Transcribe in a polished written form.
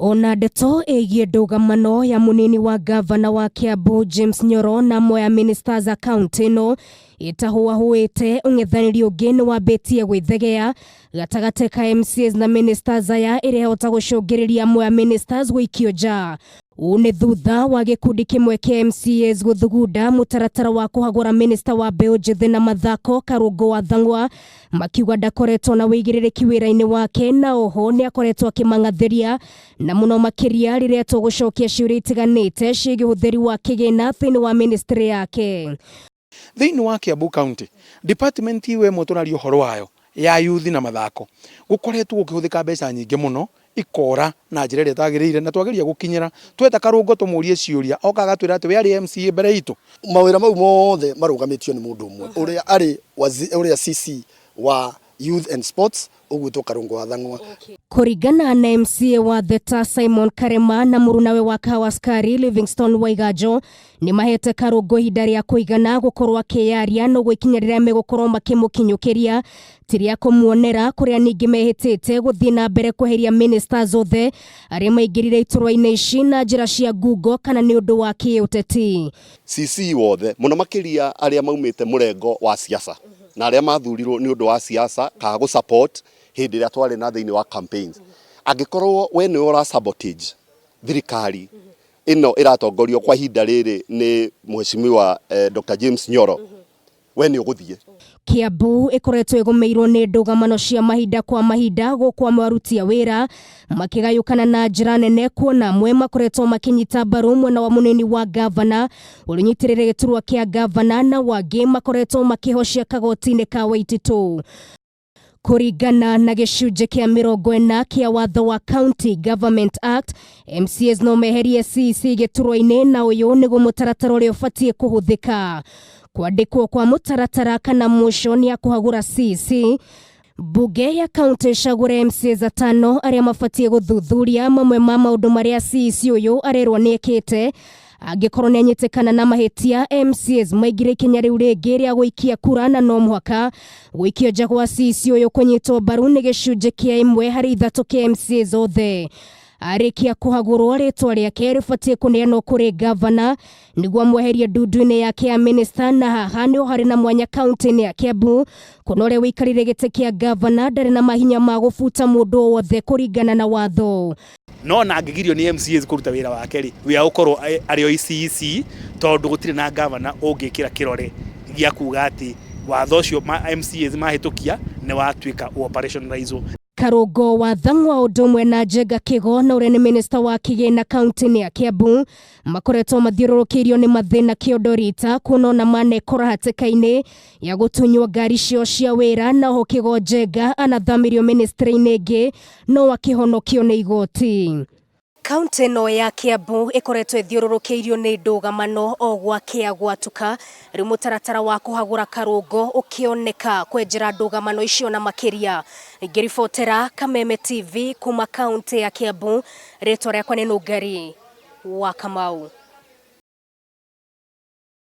Ona ndeto ĩgiĩ ndũgamano ya munini wa gavana wa Kiambu James Nyoro na amwe ya ministers a county no ĩtahuahuĩte ũng'ethanĩri ũngĩ nĩ wambĩtie gwĩthegea gatagatĩ ka MCAs na ministers aya ĩrĩa ĩhota gũcũngĩrĩria amwe ya ministers gũikio nja. Ũũ nĩ thutha wa gĩkundi kĩmwe kĩa MCAs gũthugunda mutaratara wa kuhagura minister wa mbeũ njĩthĩ na mathako Karungo wa Thang'wa, makiuga ndakoretwo na wĩigĩrĩrĩki wĩra-inĩ wake na oho nĩ akoretwo akĩmang'athĩria na mũno makĩria rĩrĩa tũgũcokia ciũria itiganĩte ciĩgiĩ ũhũthĩri wa kĩgĩna thĩinĩ wa ministry yake. Thĩinĩ wa Kiambu County, department iwe mũtũrario ũhoro wayo ya youth na mathako gũkoretwo gũkĩhũthĩka mbeca nyingĩ mũno ikora na njĩra ĩrĩa tagĩrĩire na twageria gũkinyĩra tweta Karungo tũmũrie ciũria okaga twĩra atĩ we arĩ MCA mbere itũ. Mawĩra mau mothe marũgamĩtio nĩ mũndũ ũmwe ũrĩa arĩ CC wa Youth and Sports ũgwĩtwo Karungo wa Thang'wa. Kũringana na MCA wa Theta Simon Karema na mũrunawe wa Kawaskari Livingstone Waigajo nĩ mahete Karungo ihinda rĩa kũigana gũkorwo akĩyaria no gũikinya rĩrĩa megũkorwo makĩmũkinyũkĩria tiria kũmuonera kũrĩa ningĩ mehĩtĩte gũthiĩ na mbere kweheria ministers othe arĩa maingĩrire iturwa-inĩ ici na njĩra cia ngungo kana nĩ ũndũ wa kĩũteti. CC wothe mũno makĩria arĩa maumĩte mũrengo wa siasa na arĩa mathurirwo nĩ ũndũ wa siasa ka gũ support hĩndĩ ĩrĩa twarĩ na thĩinĩ wa campaigns. Angĩkorwo we nĩ ũra sabotage thirikari ĩno ĩratongorio kwa ihinda rĩrĩ nĩ mheshimiwa Dr. James Nyoro, we nĩ ũgũthiĩ. Kiambu ĩkoretwo ĩgũmĩirwo nĩ ndũgamano cia mahinda kwa mahinda gũkwa aruti a wĩra makĩgayũkana na njĩra nene kuona amwe makoretwo makĩnyita mbaru mwena wa munini wa gavana ũrĩa ũnyitĩrĩire gĩturwa kĩa gavana na wangĩ makoretwo makĩhocia kagoti-inĩ ka Waititũ. Kũringana na gĩcunjĩ kĩa 40 kĩa watho wa County Government Act, MCAs no meherie CEC gĩturwa-inĩ na ũyũ nĩguo mũtaratara ũrĩa ũbatiĩ kũhũthĩka. Kwandĩkwo kwa mũtaratara kana motion ya kuhagura CEC, bunge ya county ĩcagũre MCAs 5 arĩa mabatiĩ gũthuthuria mamwe ma maũndũ marĩa CEC ũyũ arerwo nĩ ekĩte. Angĩkorwo nĩ anyitĩkana na mahĩtia, MCAs maingĩre ikinya rĩu rĩngĩ rĩa gũikia kura na no mũhaka gũikio nja gwa CEC ũyũ kũnyitwo mbaru nĩ gĩcunjĩ kĩa 1/3 kĩa MCAs othe. Arĩkia kuhagurwo rĩtwa rĩake rĩbatiĩ kũneanwo kũrĩ gavana nĩguo mweherie ndundu-inĩ yake ya minister, na haha nĩho harĩ na mwanya kaunti-inĩ ya Kiambu kuona ũrĩa wĩikarĩire gĩtĩ kĩa gavana ndarĩ na mahinya ma gũbuta mũndũ wothe kũringana na watho. No na angĩgirio nĩ MCAs kũruta wĩra wake rĩ wĩra ũkorwo arĩ o CEC tondũ gũtirĩ na gavana ũngĩkĩra kĩrore gĩa kuga atĩ watho ũcio MCAs mahĩtũkia nĩ watuĩka operationalized. Karungo wa Thang'wa ũndũ ũmwe na Njenga Kĩgo na ũrĩa nĩ minister wa kĩgĩna kaunti-inĩ ya Kiambu makoretwo mathiũrũrũkĩirio nĩ mathĩna kĩondo rita kuona ona manekora hatĩka-inĩ ya gũtunywo ngari cio cia wĩra na ho Kĩgo Njenga anathamirio ministry-inĩ ĩngĩ no akĩhonokio nĩ igoti. Kaunti ĩno ya Kiambu ĩkoretwo ĩthiũrũrũkĩirio nĩ ndũgamano o gwakĩa gwatuka rĩu mũtaratara wa kuhagura Karungo ũkĩoneka kwenjera ndũgamano icio na makĩria. Ngĩribotera Kameme TV kuma kaunti ya Kiambu, rĩtwa rĩakwa nĩ Nũngari wa Kamau.